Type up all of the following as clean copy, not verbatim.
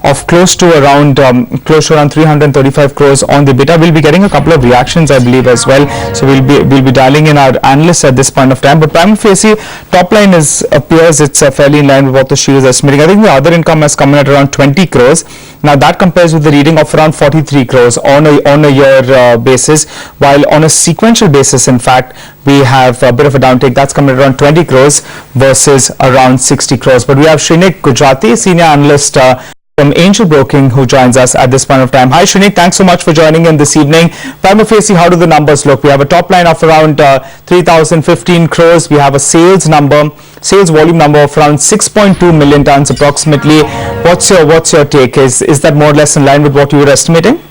of close to around 335 crores on the EBITDA. We'll be getting a couple of reactions, I believe, as well. So we'll be dialing in our analysts at this point of time. But prima facie, top line appears it's fairly in line with what the street is estimating. I think the other income has come in at around 20 crores. Now that compares with the reading of around 43 crores on a year basis, while on a sequential basis, in fact, we have a bit of a downtake. That's coming at around 20 crores versus around 60 crores. But we have Shrenik Gujrathi, senior analyst from Angel Broking, who joins us at this point of time. Hi Shrenik, thanks so much for joining in this evening. Prima facie, how do the numbers look? We have a top line of around 3,015 crores. We have a sales volume number of around 6.2 million tons approximately. What's your take? Is that more or less in line with what you were estimating?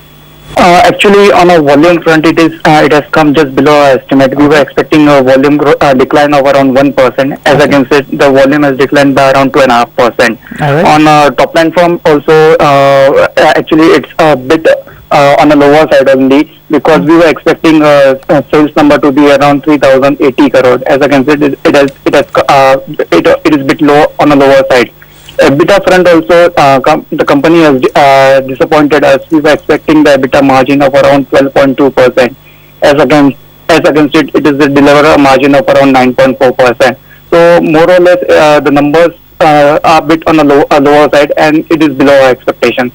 Actually, on a volume front, it has come just below our estimate. We were expecting a volume decline of around 1%. As against it, the volume has declined by around 2.5%. Right. On a top line front, also, actually, it's a bit on the lower side only, because we were expecting a sales number to be around 3,080 crores. As against it is a bit low on the lower side. EBITDA front also, the company has disappointed us. We were expecting the EBITDA margin of around 12.2%. As against it is a deliver a margin of around 9.4%. So more or less, the numbers are a bit on the lower side, and it is below our expectations.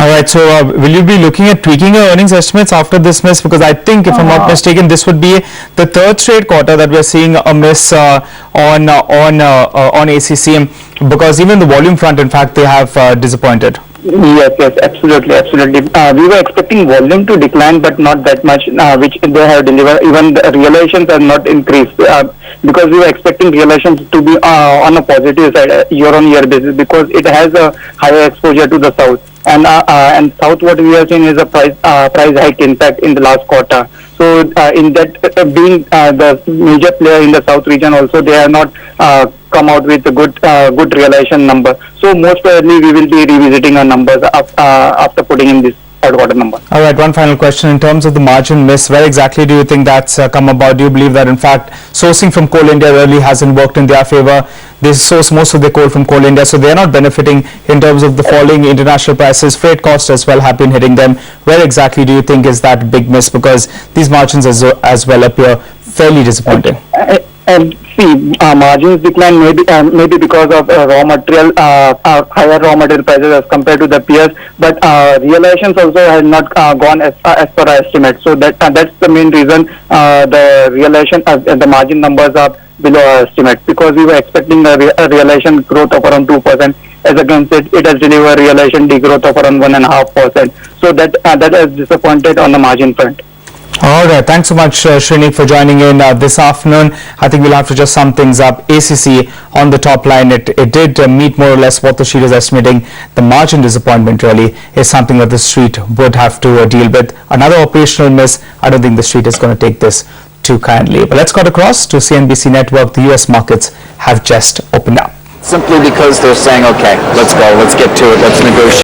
All right, so will you be looking at tweaking your earnings estimates after this miss? Because I think, if I'm not mistaken, this would be the third straight quarter that we're seeing a miss on ACC, because even the volume front, in fact, they have disappointed. Yes, absolutely. We were expecting volume to decline, but not that much, which they have delivered. Even the realizations have not increased, because we were expecting realizations to be on a positive side year-on-year basis, because it has a higher exposure to the south. And south, what we are seeing is a price hike, in fact, in the last quarter. So in that, being the major player in the south region, also they have not come out with a good realization number. So most probably we will be revisiting our numbers after putting in this third quarter number. All right, one final question. In terms of the margin miss, where exactly do you think that's come about? Do you believe that, in fact, sourcing from Coal India really hasn't worked in their favor? They source most of their coal from Coal India, so they're not benefiting in terms of the falling international prices. Freight costs as well have been hitting them. Where exactly do you think is that big miss? Because these margins as well appear fairly disappointing. Margins decline maybe because of raw material, higher raw material prices as compared to the peers, but realizations also have not gone as per our estimate. So that's the main reason the realization and the margin numbers are below our estimate, because we were expecting a realization growth of around 2%. As against it has delivered realization degrowth of around 1.5%. So that has disappointed on the margin front. All right, thanks so much, Shrenik, for joining in this afternoon. I think we'll have to just sum things up. ACC on the top line, it did meet more or less what the street is estimating. The margin disappointment really is something that the street would have to deal with. Another operational miss. I don't think the street is going to take this too kindly. But let's cut across to CNBC Network. The US markets have just opened up. Simply because they're saying, okay, let's go, let's get to it, let's negotiate.